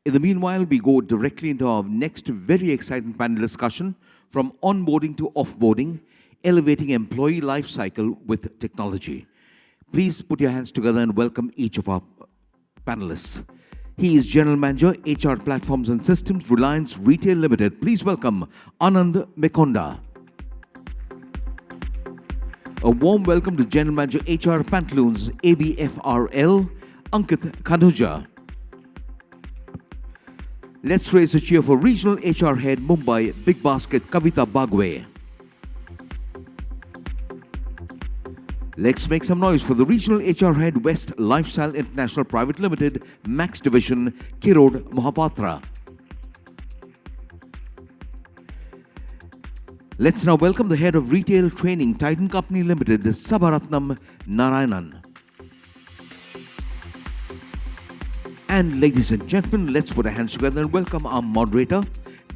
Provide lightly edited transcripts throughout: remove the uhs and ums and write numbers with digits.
In the meanwhile, we go directly into our next very exciting panel discussion from onboarding to offboarding, elevating employee life cycle with technology. Please put your hands together and welcome each of our panelists. He is General Manager, HR Platforms and Systems, Reliance Retail Limited. Please welcome Anand Mekonda. A warm welcome to General Manager, HR Pantaloons, ABFRL, Ankit Khanuja. Let's raise a cheer for Regional HR Head, Mumbai, Bigbasket, Kavita Bagwe. Let's make some noise for the Regional HR Head, West Lifestyle International Private Limited, Max Division, Khirod, Mahapatra. Let's now welcome the Head of Retail Training, Titan Company Limited, Sabaratnam Narayanan. And ladies and gentlemen, let's put our hands together and welcome our moderator,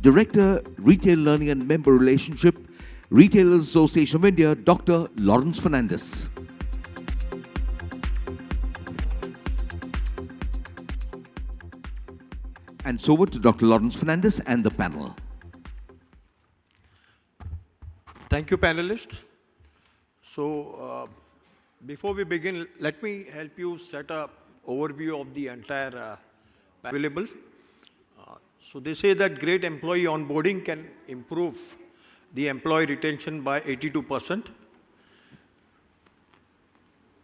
Director, Retail Learning and Member Relationship, Retailers Association of India, Dr. Lawrence Fernandes. And so over to Dr. Lawrence Fernandes and the panel. Thank you, panelists. So, before we begin, let me help you set an overview of the entire available. So they say that great employee onboarding can improve the employee retention by 82%.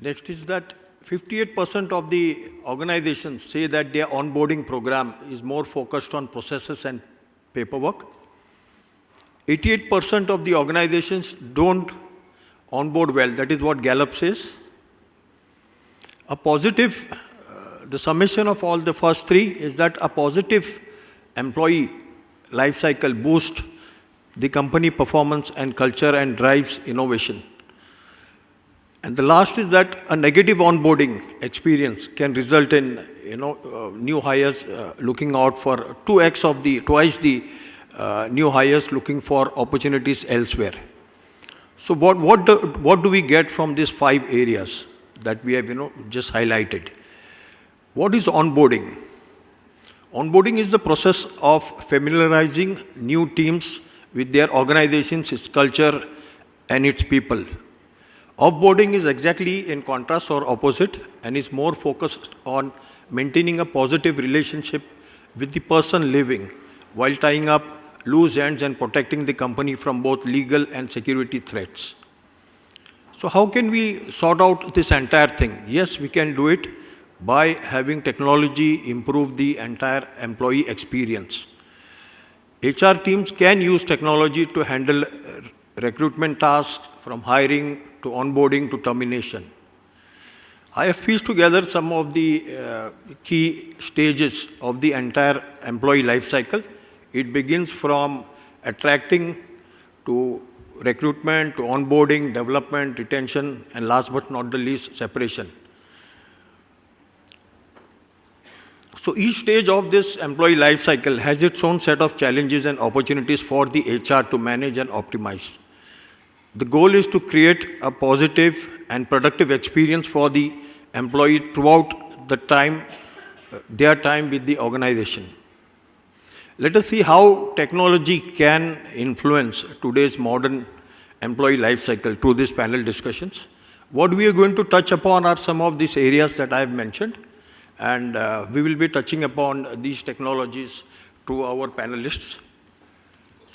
Next is that 58% of the organizations say that their onboarding program is more focused on processes and paperwork. 88% of the organizations don't onboard well. That is what Gallup says. A positive, the summation of all the first three is that a positive employee life cycle boosts the company performance and culture and drives innovation. And the last is that a negative onboarding experience can result in new hires looking out for twice the new hires looking for opportunities elsewhere. So what do we get from these 5 areas that we have just highlighted? What is onboarding? Onboarding is the process of familiarizing new teams with their organizations, its culture, and its people. Offboarding is exactly in contrast or opposite and is more focused on maintaining a positive relationship with the person leaving while tying up loose ends and protecting the company from both legal and security threats. So how can we sort out this entire thing? Yes, we can do it by having technology improve the entire employee experience. HR teams can use technology to handle recruitment tasks from hiring to onboarding to termination. I have pieced together some of the key stages of the entire employee life cycle. It begins from attracting to recruitment to onboarding, development, retention, and last but not the least, separation. So each stage of this employee life cycle has its own set of challenges and opportunities for the HR to manage and optimize. The goal is to create a positive and productive experience for the employee throughout their time with the organization. Let us see how technology can influence today's modern employee life cycle through these panel discussions. What we are going to touch upon are some of these areas that I have mentioned, and we will be touching upon these technologies through our panelists.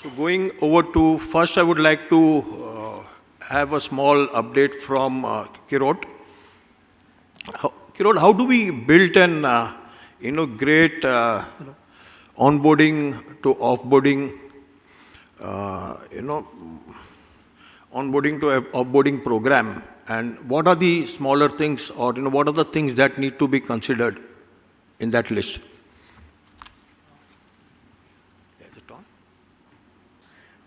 So going over to, first I would like to have a small update from Khirod. Khirod, how do we build an great onboarding to offboarding, onboarding to offboarding program, and what are the smaller things or what are the things that need to be considered in that list?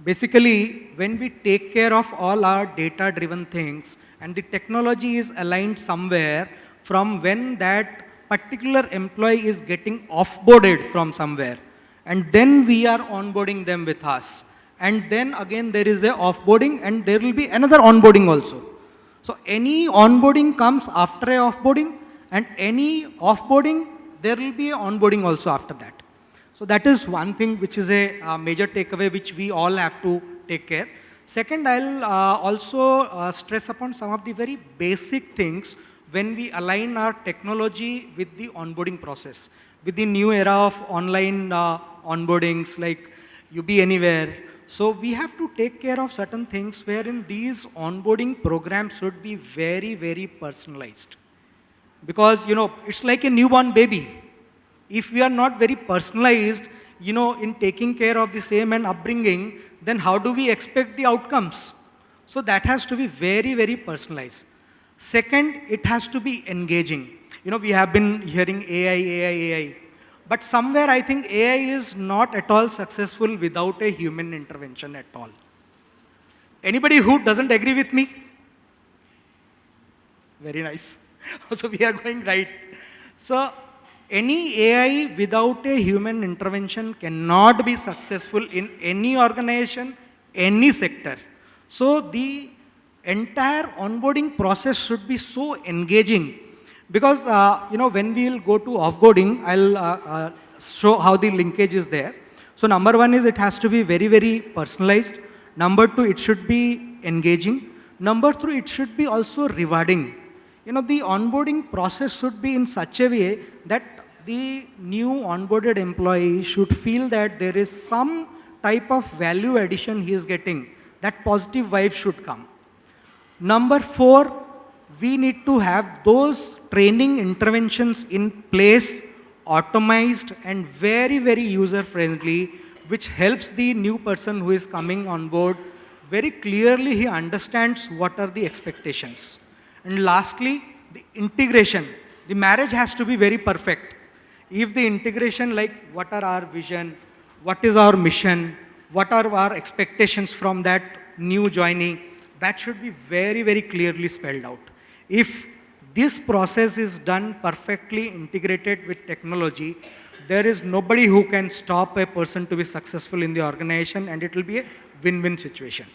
Basically, when we take care of all our data-driven things and the technology is aligned somewhere from when that particular employee is getting offboarded from somewhere, and then we are onboarding them with us. And then again there is a offboarding and there will be another onboarding also. So any onboarding comes after a offboarding, and any offboarding, there will be a onboarding also after that. So that is one thing which is a major takeaway which we all have to take care. Second, I'll also stress upon some of the very basic things when we align our technology with the onboarding process. With the new era of online onboardings like you be anywhere. So we have to take care of certain things wherein these onboarding programs should be very, very personalized. Because, it's like a newborn baby. If we are not very personalized, in taking care of the same and upbringing, then how do we expect the outcomes? So that has to be very, very personalized. Second, it has to be engaging. We have been hearing AI. But somewhere I think AI is not at all successful without a human intervention at all. Anybody who doesn't agree with me? Very nice. So we are going right. So any AI without a human intervention cannot be successful in any organization, any sector. So the entire onboarding process should be so engaging. Because, when we will go to offboarding, I'll show how the linkage is there. So number one is it has to be very, very personalized. Number two, it should be engaging. Number three, it should be also rewarding. The onboarding process should be in such a way that the new onboarded employee should feel that there is some type of value addition he is getting. That positive vibe should come. Number four, we need to have those training interventions in place, automized and very, very user-friendly, which helps the new person who is coming on board. Very clearly he understands what are the expectations. And lastly, the integration. The marriage has to be very perfect. If the integration, like what are our vision, what is our mission, what are our expectations from that new joinee, that should be very, very clearly spelled out. If this process is done perfectly integrated with technology, there is nobody who can stop a person to be successful in the organization, and it will be a win-win situation.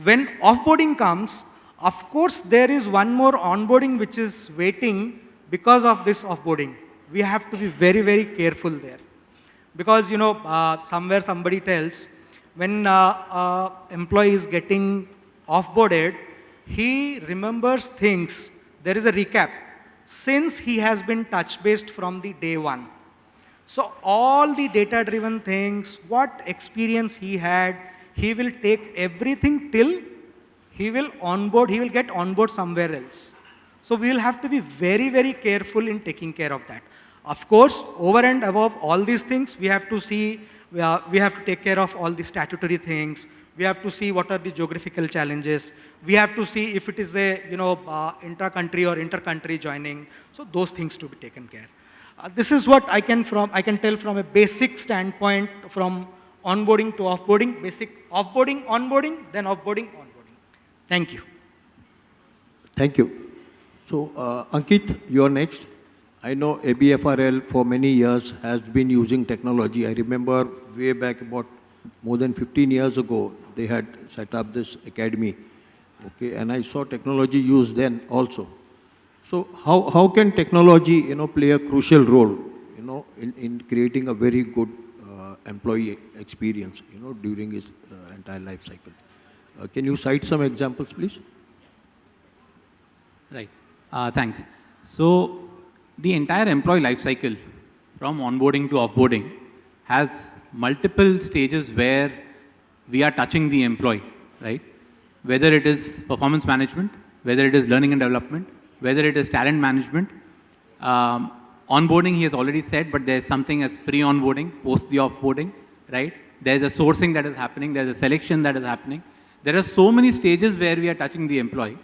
When offboarding comes, of course, there is one more onboarding which is waiting because of this offboarding. We have to be very, very careful there. Because, somewhere somebody tells, when employee is getting offboarded, he remembers things. There is a recap. Since he has been touch-based from the day one. So all the data-driven things, what experience he had, he will take everything till he will get onboard somewhere else. So we will have to be very, very careful in taking care of that. Of course, over and above all these things, we have to see, we have to take care of all the statutory things. We have to see what are the geographical challenges. We have to see if it is a, intra-country or inter-country joining. So those things to be taken care. This is what I can tell from a basic standpoint from onboarding to offboarding, basic offboarding, onboarding, then offboarding, onboarding. Thank you. Thank you. So, Ankit, you are next. I know ABFRL for many years has been using technology. I remember way back about more than 15 years ago, they had set up this academy. Okay, and I saw technology used then also. So how can technology, play a crucial role, in creating a very good employee experience, during his entire life cycle? Can you cite some examples, please? Right. Thanks. So the entire employee life cycle, from onboarding to offboarding, has multiple stages where we are touching the employee, right? Whether it is performance management, whether it is learning and development, whether it is talent management. Onboarding, he has already said, but there's something as pre-onboarding, post the offboarding, right? There's a sourcing that is happening, there's a selection that is happening. There are so many stages where we are touching the employee.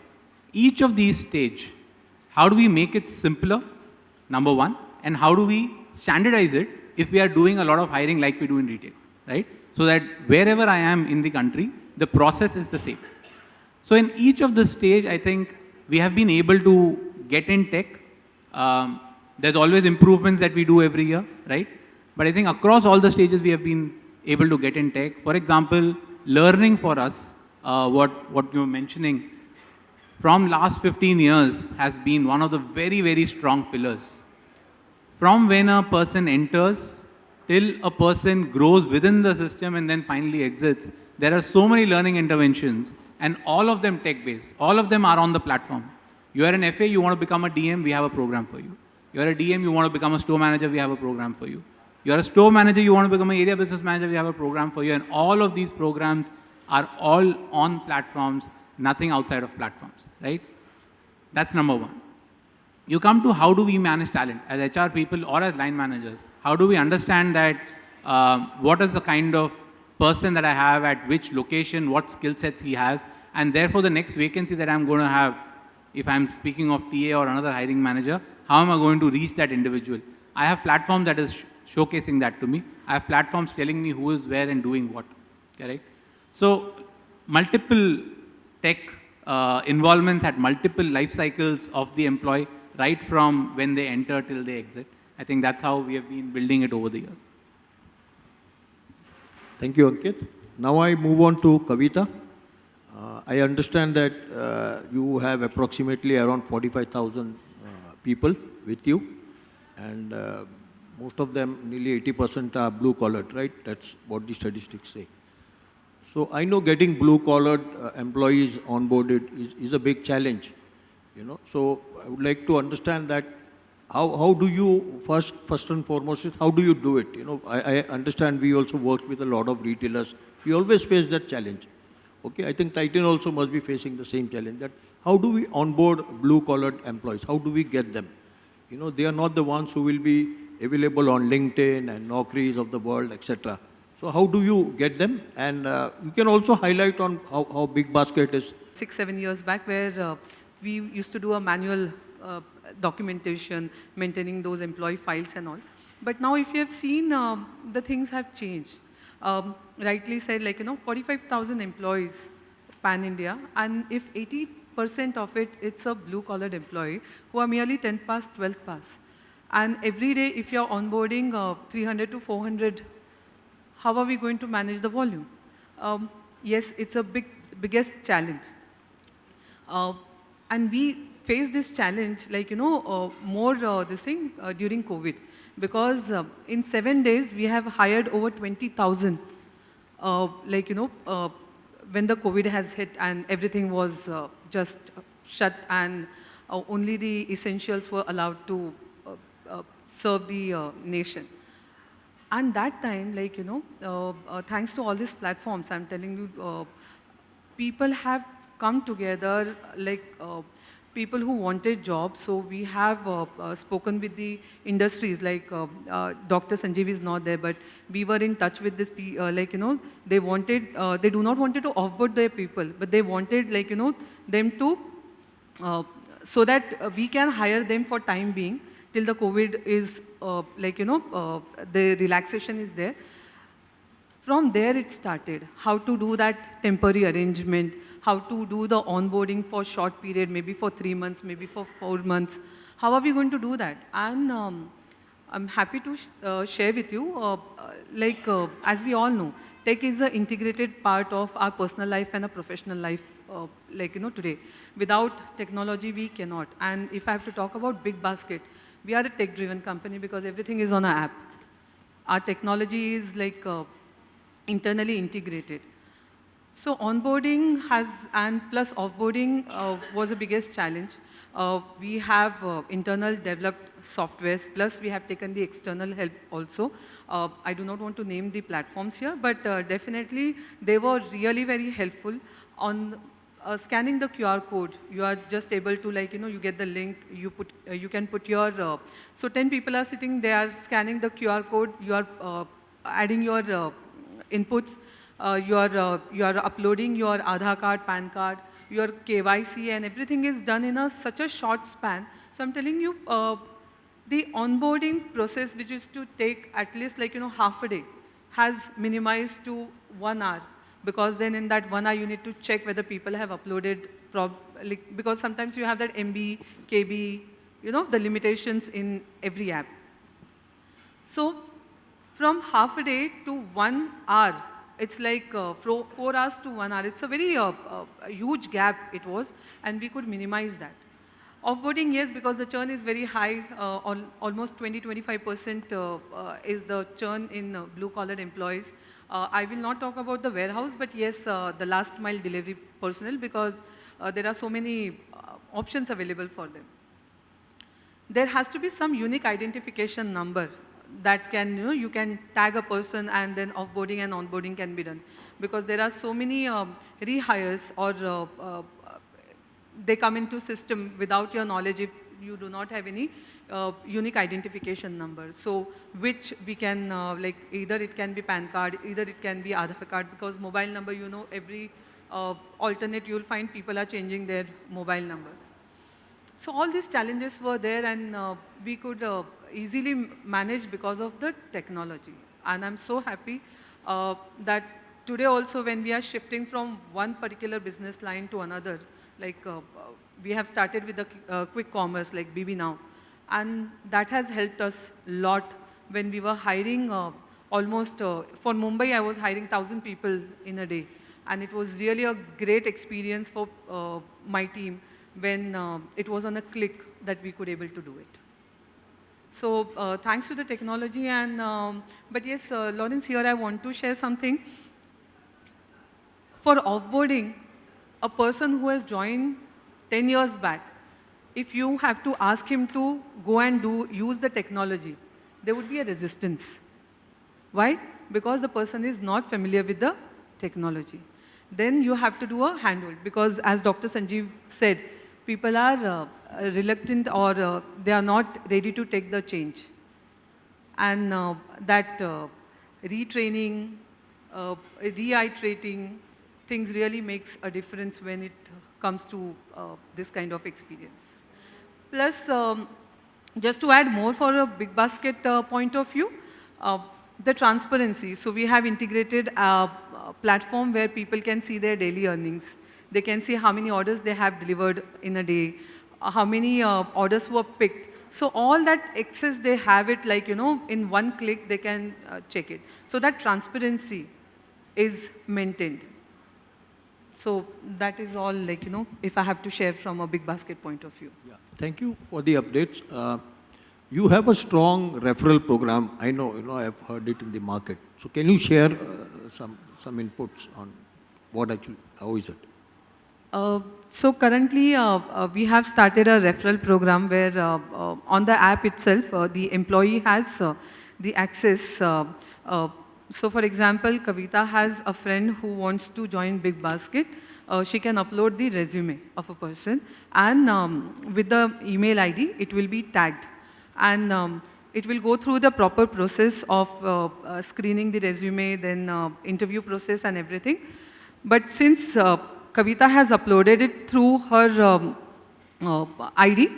Each of these stages, how do we make it simpler, number one, and how do we standardize it if we are doing a lot of hiring like we do in retail, right? So that wherever I am in the country, the process is the same. So in each of the stage, I think we have been able to get in tech. There's always improvements that we do every year, right? But I think across all the stages, we have been able to get in tech. For example, learning for us, what you were mentioning, from last 15 years has been one of the very, very strong pillars. From when a person enters till a person grows within the system and then finally exits, there are so many learning interventions and all of them tech-based. All of them are on the platform. You are an FA, you want to become a DM, we have a program for you. You are a DM, you want to become a store manager, we have a program for you. You are a store manager, you want to become an area business manager, we have a program for you. And all of these programs are all on platforms, nothing outside of platforms, right? That's number one. You come to how do we manage talent as HR people or as line managers? How do we understand that what is the kind of person that I have at which location, what skill sets he has, and therefore the next vacancy that I'm going to have, if I'm speaking of TA or another hiring manager, how am I going to reach that individual? I have platforms that is showcasing that to me. I have platforms telling me who is where and doing what, correct? So multiple tech involvements at multiple life cycles of the employee, right from when they enter till they exit. I think that's how we have been building it over the years. Thank you, Ankit. Now I move on to Kavita. I understand that you have approximately around 45,000 people with you, and most of them, nearly 80% are blue-collared, right? That's what the statistics say. So I know getting blue-collared employees onboarded is a big challenge, you know. So I would like to understand that how do you, first and foremost, how do you do it? You know, I understand we also work with a lot of retailers. We always face that challenge. Okay, I think Titan also must be facing the same challenge, that how do we onboard blue-collared employees? How do we get them? You know, they are not the ones who will be available on LinkedIn and Naukris of the world, etc. So how do you get them? And you can also highlight on how Big Basket is. 6-7 years back, where we used to do a manual documentation, maintaining those employee files and all. But now if you have seen, the things have changed. Rightly said, like, you know, 45,000 employees pan-India, and if 80% of it, it's a blue-collared employee who are merely 10th pass, 12th pass. And every day, if you're onboarding 300 to 400, how are we going to manage the volume? Yes, it's a biggest challenge. And we faced this challenge, like, you know, more during COVID. Because in 7 days, we have hired over 20,000, like, you know, when the COVID has hit and everything was just shut and only the essentials were allowed to serve the nation. And that time, like, you know, thanks to all these platforms, I'm telling you, people have come together, like, people who wanted jobs. So we have spoken with the industries, like Dr. Sanjeev is not there, but we were in touch with this, like, you know, they wanted, they do not wanted to offboard their people, but they wanted, like, you know, them to, so that we can hire them for time being, till the COVID is, like, you know, the relaxation is there. From there it started, how to do that temporary arrangement, how to do the onboarding for short period, maybe for 3 months, maybe for 4 months. How are we going to do that? And I'm happy to share with you, like, as we all know, tech is an integrated part of our personal life and a professional life, like, you know, today. Without technology, we cannot. And if I have to talk about Big Basket, we are a tech-driven company because everything is on an app. Our technology is like internally integrated. So onboarding has, and plus offboarding was the biggest challenge. We have internal developed softwares, plus we have taken the external help also. I do not want to name the platforms here, but definitely they were really very helpful. On scanning the QR code, you are just able to, like, you know, you get the link, you can put your, so 10 people are sitting, they are scanning the QR code, you are adding your inputs, you are uploading your Aadhaar card, PAN card, your KYC, and everything is done in such a short span. So I'm telling you, the onboarding process, which is to take at least, like, you know, half a day, has minimized to 1 hour. Because then in that 1 hour, you need to check whether people have uploaded, because sometimes you have that MB, KB, you know, the limitations in every app. So from half a day to 1 hour, it's like 4 hours to 1 hour. It's a very huge gap it was, and we could minimize that. Offboarding, yes, because the churn is very high, almost 20-25% is the churn in blue-collar employees. I will not talk about the warehouse, but yes, the last mile delivery personnel, because there are so many options available for them. There has to be some unique identification number that can, you can tag a person and then offboarding and onboarding can be done. Because there are so many rehires or they come into system without your knowledge if you do not have any unique identification number. So which we can, like either it can be PAN card, either it can be Aadhaar card, because mobile number, every alternate you'll find people are changing their mobile numbers. So all these challenges were there and we could easily manage because of the technology. And I'm so happy that today also when we are shifting from one particular business line to another, like we have started with the quick commerce like BB Now. And that has helped us a lot when we were hiring almost, for Mumbai I was hiring 1,000 people in a day. And it was really a great experience for my team when it was on a click that we could able to do it. So thanks to the technology and, but yes, Lawrence, here I want to share something. For offboarding, a person who has joined 10 years back, if you have to ask him to go and use the technology, there would be a resistance. Why? Because the person is not familiar with the technology. Then you have to do a handhold, because as Dr. Sanjeev said, people are reluctant or they are not ready to take the change. And that retraining, reiterating, things really makes a difference when it comes to this kind of experience. Plus, just to add more for a big basket point of view, the transparency. So we have integrated a platform where people can see their daily earnings. They can see how many orders they have delivered in a day, how many orders were picked. So all that access, they have it like, in one click, they can check it. So that transparency is maintained. So that is all like, if I have to share from a big basket point of view. Yeah. Thank you for the updates. You have a strong referral program. I know, I've heard it in the market. So can you share some inputs on what actually, how is it? So currently, we have started a referral program where on the app itself, the employee has the access. So for example, Kavita has a friend who wants to join Big Basket. She can upload the resume of a person and with the email ID, it will be tagged. And it will go through the proper process of screening the resume, then interview process and everything. But since Kavita has uploaded it through her ID,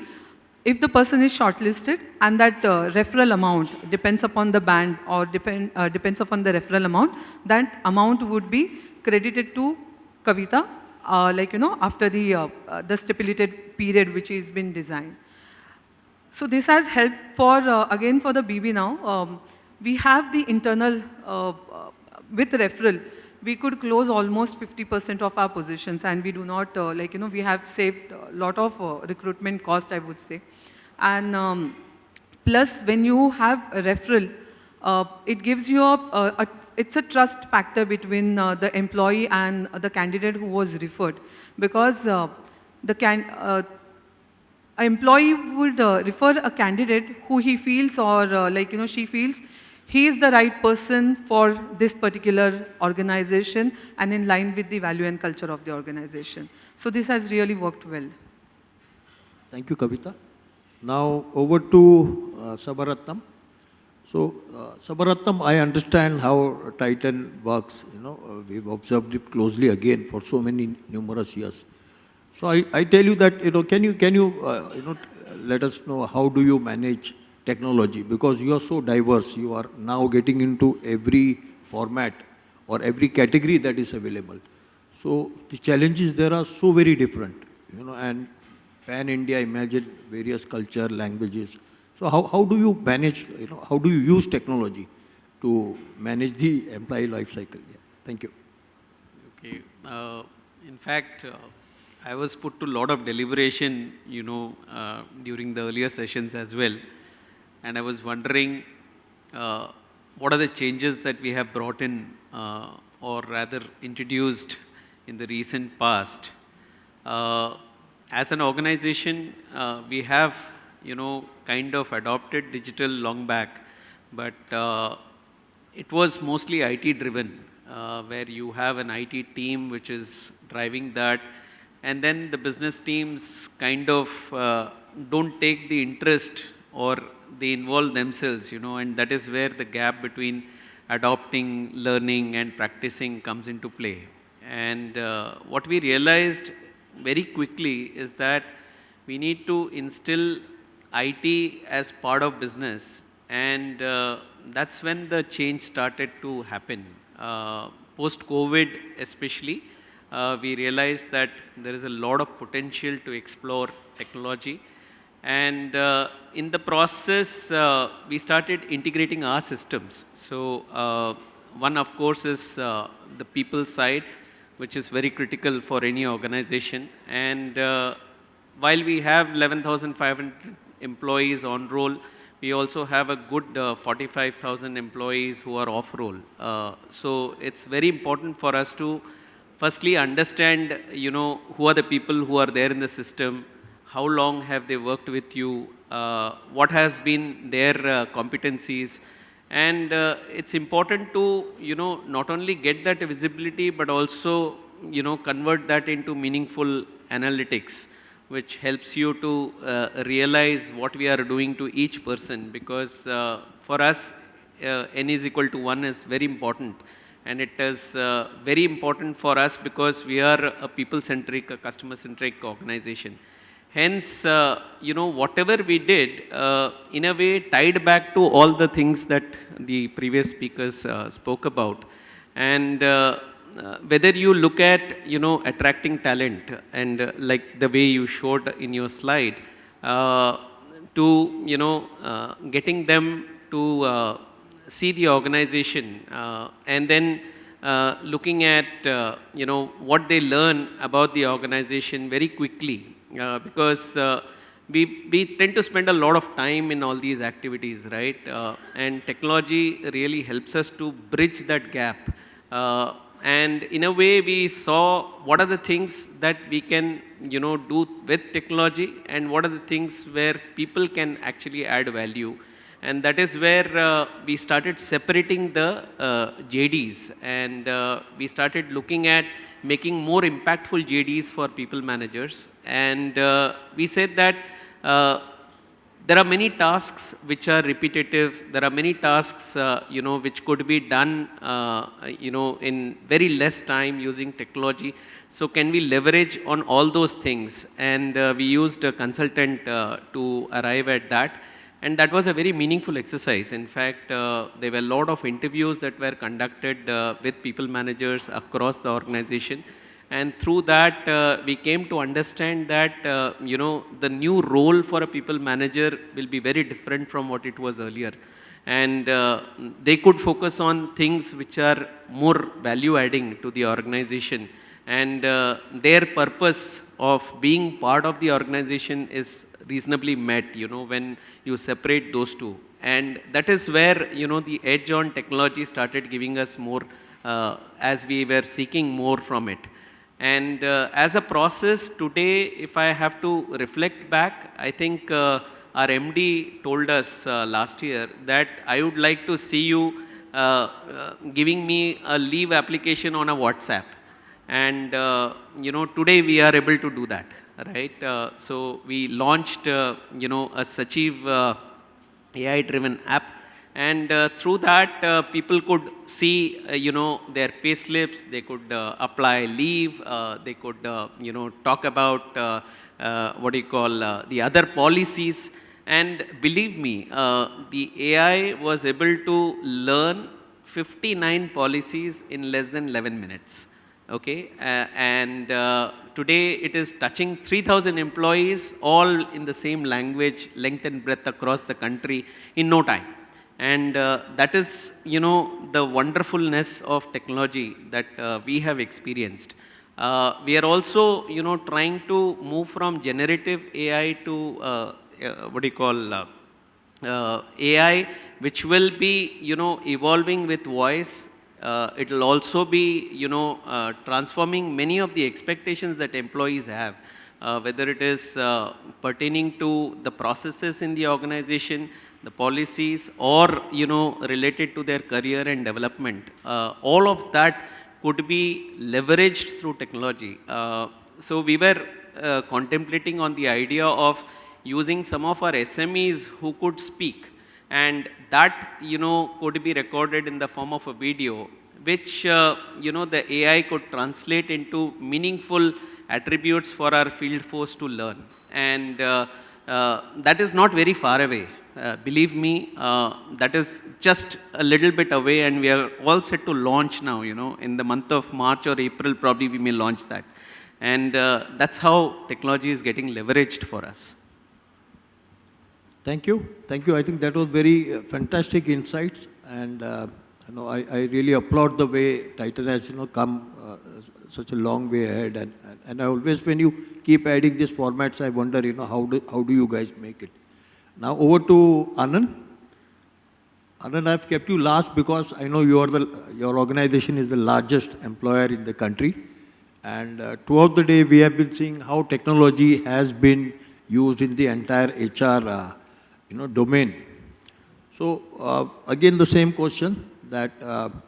if the person is shortlisted and that referral amount depends upon the band or depends upon the referral amount, that amount would be credited to Kavita, after the stipulated period which has been designed. So this has helped for, again for the BB Now, we have the internal, with referral, we could close almost 50% of our positions and we do not, we have saved a lot of recruitment cost, I would say. And plus when you have a referral, it gives you it's a trust factor between the employee and the candidate who was referred. Because an employee would refer a candidate who he feels or she feels he is the right person for this particular organization and in line with the value and culture of the organization. So this has really worked well. Thank you, Kavita. Now over to Sabaratnam. So Sabaratnam, I understand how Titan works. We've observed it closely again for so many numerous years. So I tell you that, can you let us know how do you manage technology, because you are so diverse. You are now getting into every format or every category that is available. So the challenges there are so very different, and pan-India, imagine various culture, languages. So how do you manage, how do you use technology to manage the employee life cycle? Yeah. Thank you. Okay. In fact, I was put to a lot of deliberation, during the earlier sessions as well. And I was wondering, what are the changes that we have brought in, or rather introduced in the recent past? As an organization, we have, kind of adopted digital long back, but it was mostly IT driven, where you have an IT team which is driving that, and then the business teams kind of don't take the interest, or they involve themselves, and that is where the gap between adopting, learning and practicing comes into play. And what we realized very quickly is that we need to instill IT as part of business, and that's when the change started to happen. Post-COVID especially, we realized that there is a lot of potential to explore technology. And in the process, we started integrating our systems. So one, of course, is the people side, which is very critical for any organization. And while we have 11,500 employees on roll, we also have a good 45,000 employees who are off roll. So it's very important for us to firstly understand, who are the people who are there in the system, how long have they worked with you, what has been their competencies. And it's important to, not only get that visibility, but also, convert that into meaningful analytics, which helps you to realize what we are doing to each person. Because for us, n is equal to 1 is very important. And it is very important for us because we are a people-centric, a customer-centric organization. Hence, whatever we did, in a way, tied back to all the things that the previous speakers spoke about. And whether you look at, attracting talent, and like the way you showed in your slide, to, getting them to see the organization, and then looking at, what they learn about the organization very quickly. Because we tend to spend a lot of time in all these activities, right? And technology really helps us to bridge that gap. And in a way, we saw what are the things that we can, do with technology, and what are the things where people can actually add value. And that is where we started separating the JDs, and we started looking at making more impactful JDs for people managers. And we said that there are many tasks which are repetitive. There are many tasks, which could be done, in very less time using technology. So can we leverage on all those things? And we used a consultant to arrive at that. And that was a very meaningful exercise. In fact, there were a lot of interviews that were conducted with people managers across the organization. And through that, we came to understand that, the new role for a people manager will be very different from what it was earlier. And they could focus on things which are more value adding to the organization. And their purpose of being part of the organization is reasonably met, when you separate those two. And that is where, the edge on technology started giving us more, as we were seeking more from it. And as a process today, if I have to reflect back, I think our MD told us last year that I would like to see you giving me a leave application on a WhatsApp. And, today we are able to do that, right? So we launched, a Sachiv AI-driven app. And through that, people could see, their pay slips, they could apply leave, they could, talk about, the other policies. And believe me, the AI was able to learn 59 policies in less than 11 minutes. Okay, and today it is touching 3,000 employees, all in the same language, length and breadth across the country in no time. And that is, the wonderfulness of technology that we have experienced. We are also, trying to move from generative AI to what do you call AI, which will be, evolving with voice. It will also be, transforming many of the expectations that employees have, whether it is pertaining to the processes in the organization, the policies, or, related to their career and development. All of that could be leveraged through technology. So we were contemplating on the idea of using some of our SMEs who could speak, and that could be recorded in the form of a video, which the AI could translate into meaningful attributes for our field force to learn. And that is not very far away. Believe me, that is just a little bit away, and we are all set to launch now, in the month of March or April, probably we may launch that. And that's how technology is getting leveraged for us. Thank you. Thank you. I think that was very fantastic insights, and I really applaud the way Titan has come such a long way ahead. And I always, when you keep adding these formats, I wonder how do you guys make it? Now over to Anand. Anand, I've kept you last because I know your organization is the largest employer in the country, and throughout the day we have been seeing how technology has been used in the entire HR domain. So again, the same question that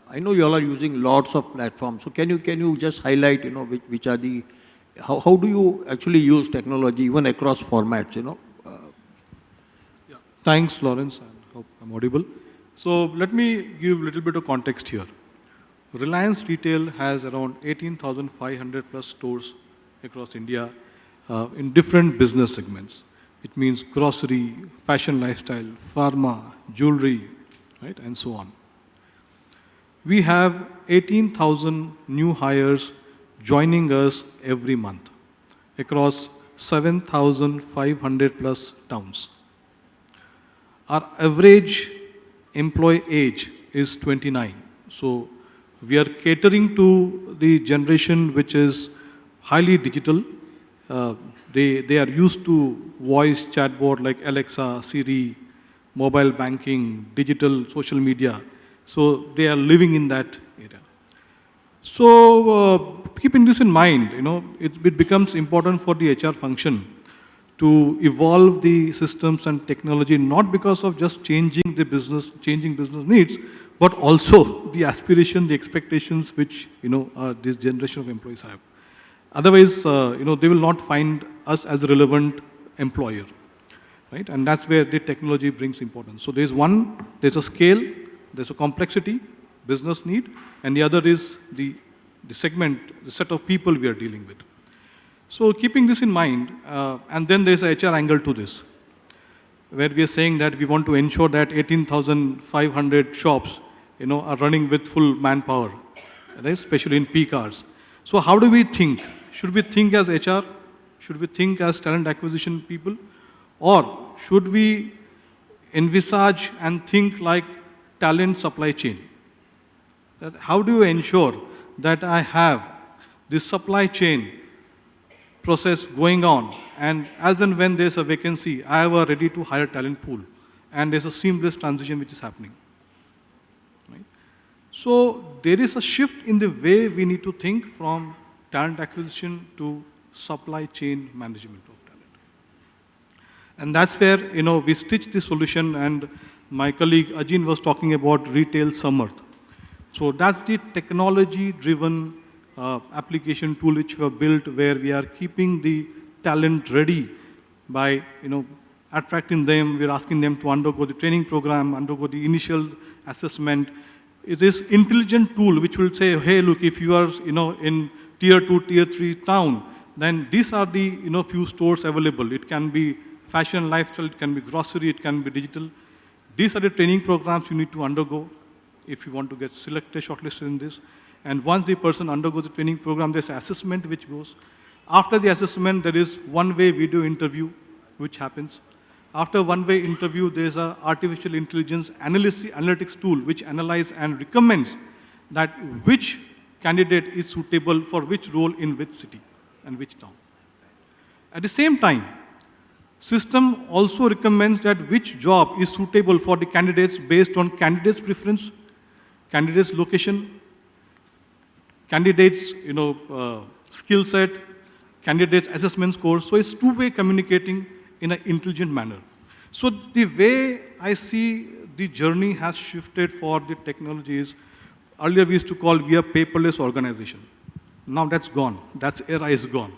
I know you all are using lots of platforms. So can you just highlight which are the how do you actually use technology even across formats? Yeah. Thanks, Lawrence. I hope I'm audible. So let me give a little bit of context here. Reliance Retail has around 18,500 plus stores across India in different business segments. It means grocery, fashion lifestyle, pharma, jewelry, right, and so on. We have 18,000 new hires joining us every month across 7,500 plus towns. Our average employee age is 29. So we are catering to the generation which is highly digital. They are used to voice chatbot like Alexa, Siri, mobile banking, digital, social media. So they are living in that area. So keeping this in mind, it becomes important for the HR function to evolve the systems and technology, not because of just changing business needs, but also the aspiration, the expectations which this generation of employees have. Otherwise, they will not find us as a relevant employer, right? And that's where the technology brings importance. So there's a scale, there's a complexity, business need, and the other is the segment, the set of people we are dealing with. So keeping this in mind, and then there's a HR angle to this, where we are saying that we want to ensure that 18,500 shops, are running with full manpower, right? Especially in peak hours. So how do we think? Should we think as HR? Should we think as talent acquisition people? Or should we envisage and think like talent supply chain? That how do you ensure that I have this supply chain process going on, and as and when there's a vacancy, I have a ready to hire talent pool, and there's a seamless transition which is happening. Right? So there is a shift in the way we need to think from talent acquisition to supply chain management of talent. And that's where we stitched the solution, and my colleague Ajin was talking about retail Samarth. So that's the technology-driven application tool which we have built, where we are keeping the talent ready by attracting them. We're asking them to undergo the training program, undergo the initial assessment. It is intelligent tool which will say, hey, look, if you are in tier 2, tier 3 town, then these are the few stores available. It can be fashion, lifestyle, it can be grocery, it can be digital. These are the training programs you need to undergo if you want to get selected, shortlisted in this. And once the person undergoes the training program, there's an assessment which goes. After the assessment, there is one-way video interview which happens. After one-way interview, there's an artificial intelligence analytics tool which analyzes and recommends that which candidate is suitable for which role in which city and which town. At the same time, system also recommends that which job is suitable for the candidates based on candidates' preference, candidates' location, candidates' skill set, candidates' assessment score. So it's two-way communicating in an intelligent manner. So the way I see the journey has shifted for the technologies. Earlier we used to call we a paperless organization. Now that's gone. That era is gone,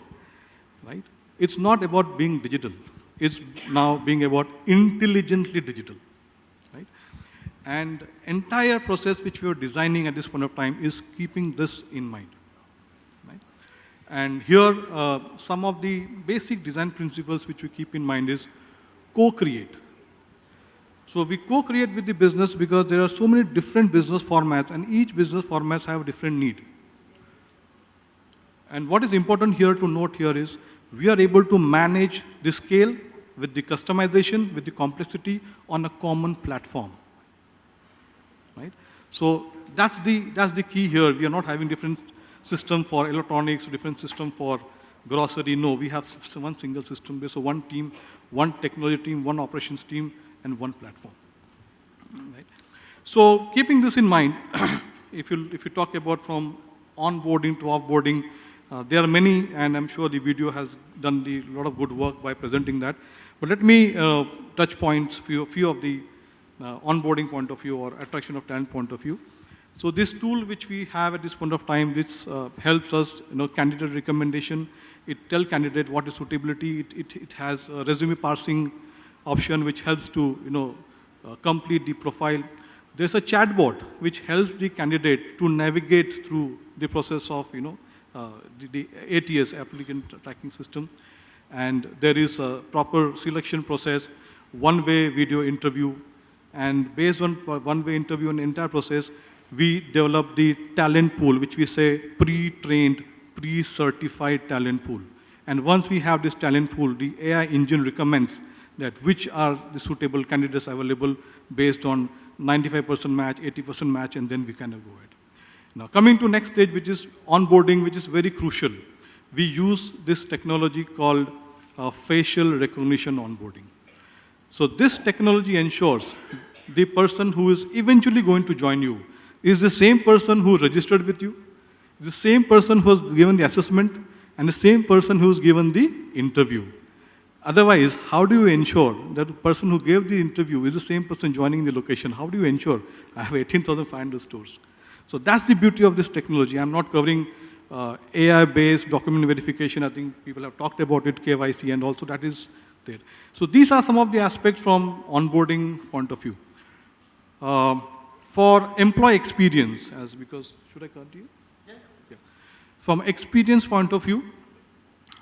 right? It's not about being digital. It's now being about intelligently digital, right? And entire process which we are designing at this point of time is keeping this in mind, right? And here, some of the basic design principles which we keep in mind is co-create. So we co-create with the business because there are so many different business formats and each business formats have a different need. And what is important here to note here is we are able to manage the scale with the customization, with the complexity on a common platform, right? So that's the key here. We are not having different system for electronics, different system for grocery. No, we have one single system. So one team, one technology team, one operations team, and one platform, right? So keeping this in mind, if you talk about from onboarding to offboarding, there are many, and I'm sure the video has done a lot of good work by presenting that. But let me touch points, few of the onboarding point of view or attraction of talent point of view. So this tool which we have at this point of time, which helps us, candidate recommendation. It tells candidate what is suitability. It has a resume parsing option which helps to complete the profile. There's a chatbot which helps the candidate to navigate through the process of the ATS, applicant tracking system, and there is a proper selection process, one-way video interview, and based on one-way interview and entire process, we develop the talent pool, which we say pre-trained, pre-certified talent pool. And once we have this talent pool, the AI engine recommends that which are the suitable candidates available based on 95% match, 80% match, and then we kind of go ahead. Now, coming to next stage, which is onboarding, which is very crucial. We use this technology called facial recognition onboarding. So this technology ensures the person who is eventually going to join you is the same person who registered with you, the same person who has given the assessment, and the same person who has given the interview. Otherwise, how do you ensure that the person who gave the interview is the same person joining the location? How do you ensure? I have 18,500 stores. So that's the beauty of this technology. I'm not covering AI-based document verification. I think people have talked about it, KYC, and also that is there. So these are some of the aspects from onboarding point of view. For employee experience, should I continue? Yeah. From experience point of view,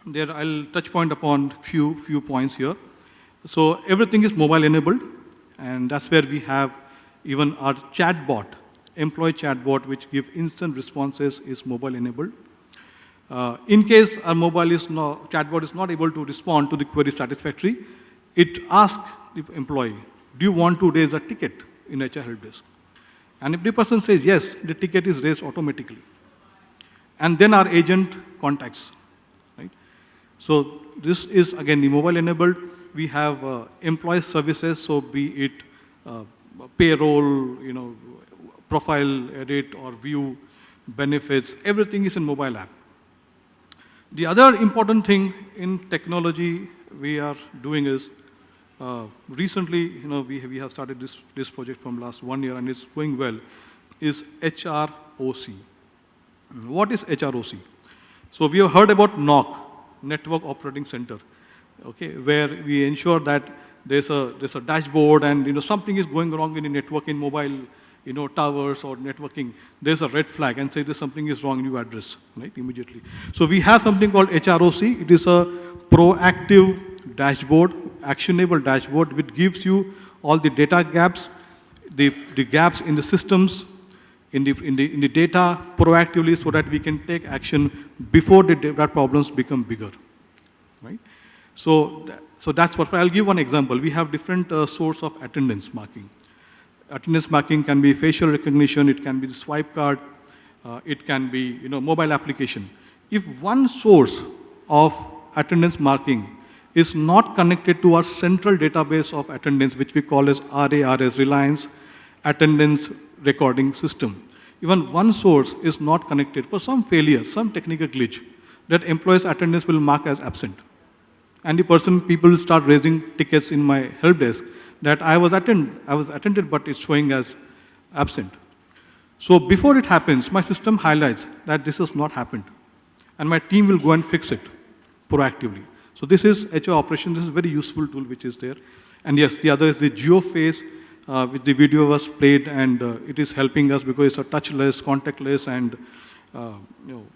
there I'll touch point upon few points here. So everything is mobile enabled, and that's where we have even our chatbot, employee chatbot, which give instant responses, is mobile enabled. In case our chatbot is not able to respond to the query satisfactory, it asks the employee, do you want to raise a ticket in HR help desk? And if the person says yes, the ticket is raised automatically. And then our agent contacts, right? So this is again the mobile enabled. We have employee services, so be it payroll, profile edit or view, benefits, everything is in mobile app. The other important thing in technology we are doing is, recently, we have started this project from last 1 year and it's going well, is HROC. What is HROC? So we have heard about NOC, Network Operating Center, okay, where we ensure that there's a dashboard and something is going wrong in the network in mobile, towers or networking. There's a red flag and say there's something is wrong, you address, right, immediately. So we have something called HROC. It is a proactive dashboard, actionable dashboard, which gives you all the data gaps, the gaps in the systems, in the data proactively, so that we can take action before the data problems become bigger, right? So that's what, I'll give one example. We have different source of attendance marking. Attendance marking can be facial recognition, it can be the swipe card, it can be, mobile application. If one source of attendance marking is not connected to our central database of attendance, which we call as RARS, Reliance Attendance Recording System. Even one source is not connected for some failure, some technical glitch, that employee's attendance will mark as absent. And people will start raising tickets in my help desk that I was attended, but it's showing as absent. So before it happens, my system highlights that this has not happened. And my team will go and fix it proactively. So this is HR operation. This is a very useful tool which is there. And yes, the other is the GeoFace, which the video was played, and it is helping us because it's a touchless, contactless, and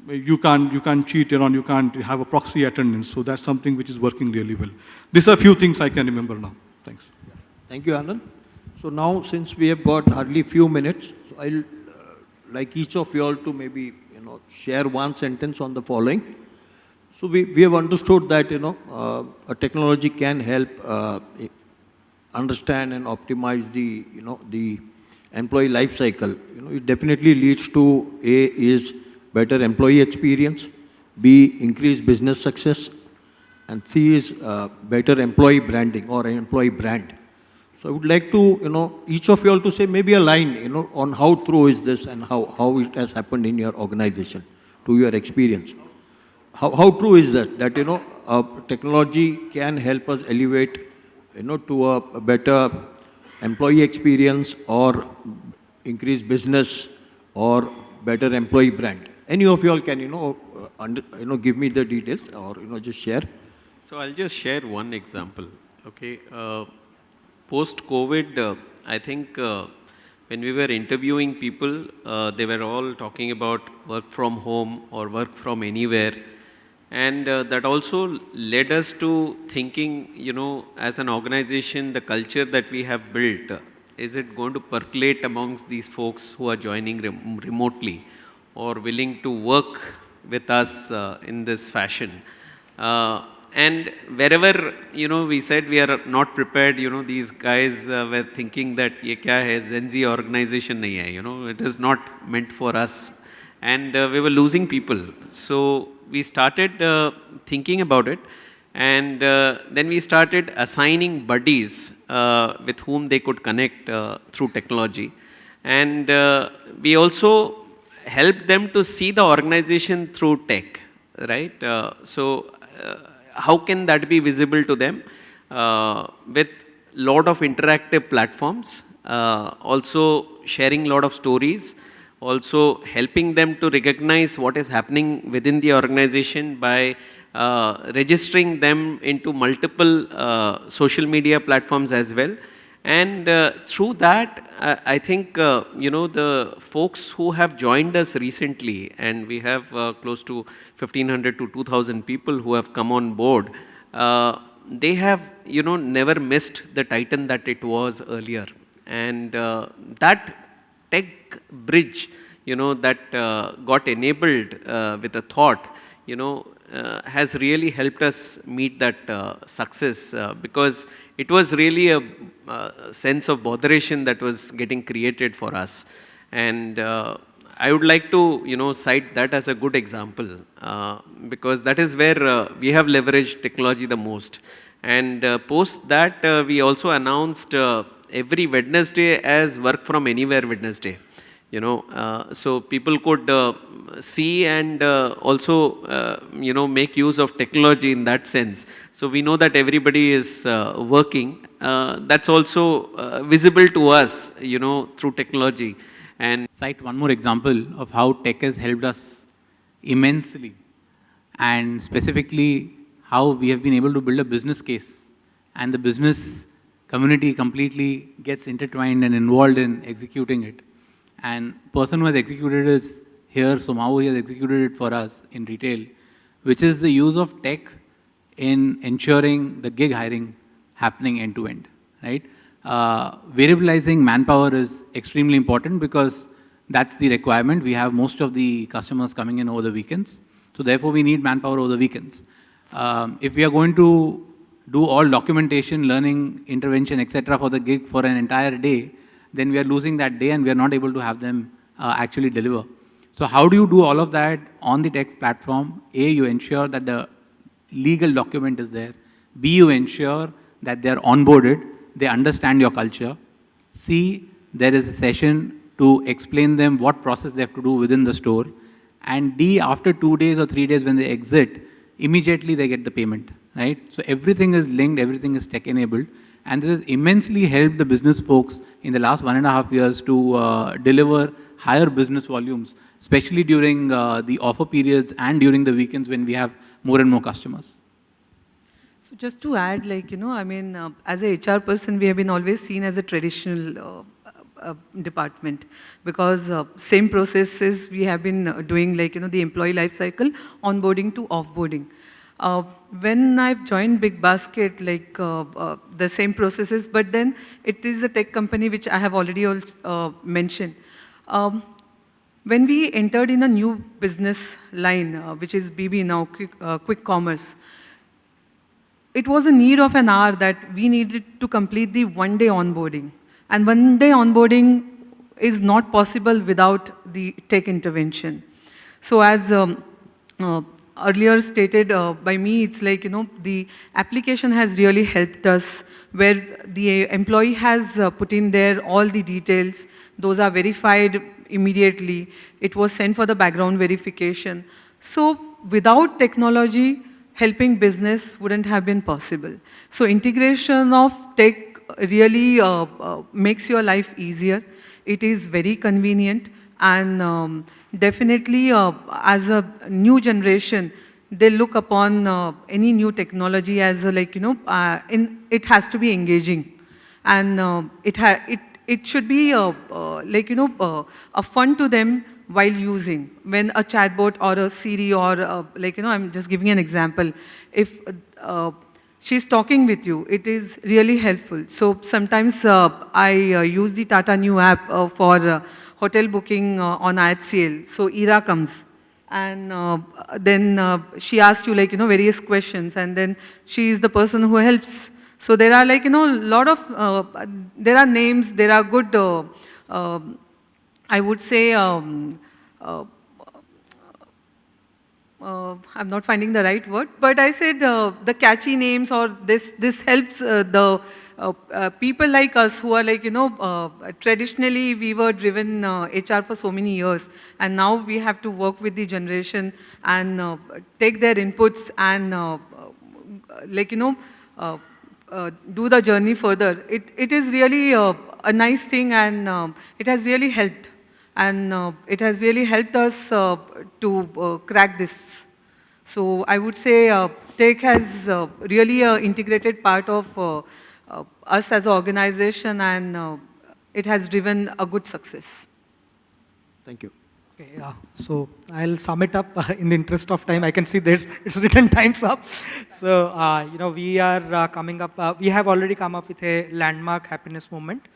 you can't cheat around, you can't have a proxy attendance. So that's something which is working really well. These are a few things I can remember now. Thanks. Thank you, Anand. So now, since we have got hardly few minutes, so I'll like each of you all to maybe share one sentence on the following. So we have understood that a technology can help understand and optimize the employee life cycle. It definitely leads to A is better employee experience, B increased business success, and C is better employee branding or an employee brand. So I would like to each of you all to say maybe a line on how true is this and how it has happened in your organization, to your experience. How true is that technology can help us elevate to a better employee experience or increase business or better employee brand? Any of you all can give me the details or just share. So I'll just share one example. Okay, post-COVID, I think when we were interviewing people, they were all talking about work from home or work from anywhere. And that also led us to thinking, as an organization, the culture that we have built, is it going to percolate amongst these folks who are joining remotely or willing to work with us in this fashion? And wherever, we said we are not prepared, these guys were thinking that ye kya hai, Gen Z organization nahi hai, it is not meant for us. And we were losing people. So we started thinking about it, and then we started assigning buddies with whom they could connect through technology. And we also helped them to see the organization through tech, right? So how can that be visible to them? With lot of interactive platforms, also sharing lot of stories, also helping them to recognize what is happening within the organization by registering them into multiple social media platforms as well. And through that, I think, the folks who have joined us recently, and we have close to 1,500 to 2,000 people who have come on board, they have, never missed the titan that it was earlier. And that tech bridge, that got enabled with a thought, has really helped us meet that success because it was really a sense of botheration that was getting created for us. And I would like to, cite that as a good example because that is where we have leveraged technology the most. And post that, we also announced every Wednesday as work from anywhere Wednesday. So people could see and also, make use of technology in that sense. So we know that everybody is working. That's also visible to us, through technology. And cite one more example of how tech has helped us immensely, and specifically how we have been able to build a business case, and the business community completely gets intertwined and involved in executing it. And person who has executed is here, somehow he has executed it for us in retail, which is the use of tech in ensuring the gig hiring happening end to end, right? Variabilizing manpower is extremely important because that's the requirement. We have most of the customers coming in over the weekends. So therefore we need manpower over the weekends. If we are going to do all documentation, learning, intervention, etc. for the gig for an entire day, then we are losing that day and we are not able to have them actually deliver. So how do you do all of that on the tech platform? A, you ensure that the legal document is there. B, you ensure that they're onboarded, they understand your culture. C, there is a session to explain them what process they have to do within the store. And D, after 2 days or 3 days when they exit, immediately they get the payment, right? So everything is linked, everything is tech enabled. And this has immensely helped the business folks in the last 1.5 years to deliver higher business volumes, especially during the offer periods and during the weekends when we have more and more customers. So just to add, as a HR person, we have been always seen as a traditional department, because same processes we have been doing, the employee life cycle, onboarding to offboarding. When I've joined bigbasket, the same processes, but then it is a tech company which I have already also, mentioned. When we entered in a new business line, which is BB now, quick commerce, it was a need of an hour that we needed to complete the one-day onboarding. And one-day onboarding is not possible without the tech intervention. So as earlier stated by me, it's the application has really helped us, where the employee has put in there all the details. Those are verified immediately. It was sent for the background verification. So without technology, helping business wouldn't have been possible. So integration of tech really makes your life easier. It is very convenient, and definitely as a new generation, they look upon any new technology as it has to be engaging, and it should be a fun to them while using. When a chatbot or a Siri or I'm just giving an example, if she's talking with you, it is really helpful. So sometimes I use the Tata New app for hotel booking on IHCL. So ERA comes, and then she asks you various questions, and then she is the person who helps. So there are lot of, there are names, there are good, I would say, I'm not finding the right word, but I said the catchy names, or this helps the people like us who are traditionally we were driven HR for so many years, and now we have to work with the generation and take their inputs and do the journey further. It is really a nice thing, and it has really helped. And it has really helped us to crack this. So I would say tech has really an integrated part of us as an organization, and it has driven a good success. Thank you. Okay, so I'll sum it up in the interest of time. I can see that it's written time's up. So, we are coming up, we have already come up with a landmark happiness moment,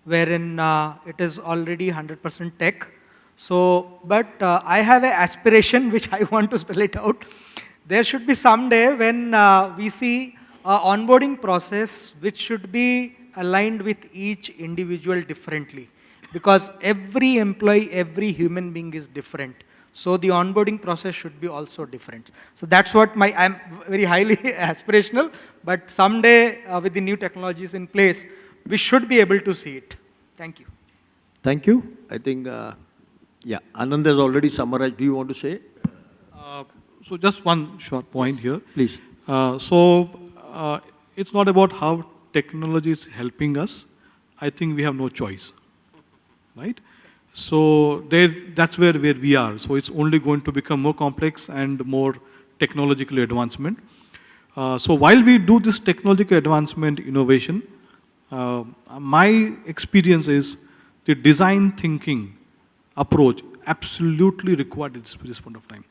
wherein it is already 100% tech. So, but I have an aspiration which I want to spell it out. There should be some day when we see an onboarding process which should be aligned with each individual differently. Because every employee, every human being is different. So the onboarding process should be also different. So that's what I'm very highly aspirational, but someday with the new technologies in place, we should be able to see it. Thank you. Thank you. I think, Anand has already summarized. Do you want to say? So just one short point here. Please. It's not about how technology is helping us. I think we have no choice, right? So that's where we are. So it's only going to become more complex and more technological advancement. So while we do this technological advancement innovation, my experience is the design thinking approach absolutely required at this point of time.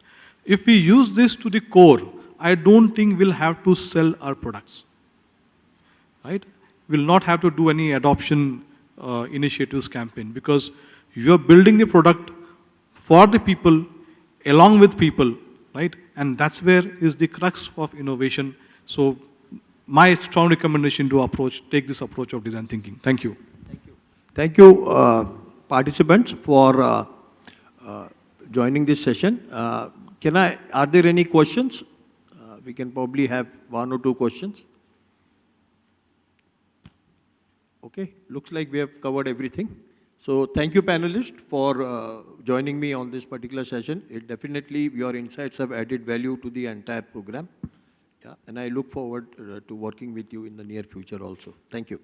If we use this to the core, I don't think we'll have to sell our products, right? We'll not have to do any adoption initiatives campaign, because you're building the product for the people, along with people, right? And that's where is the crux of innovation. So my strong recommendation to take this approach of design thinking. Thank you. Thank you. Thank you, participants, for joining this session. Are there any questions? We can probably have 1 or 2 questions. Okay, looks like we have covered everything. So thank you, panelists, for joining me on this particular session. It definitely, your insights have added value to the entire program. Yeah, and I look forward to working with you in the near future also. Thank you.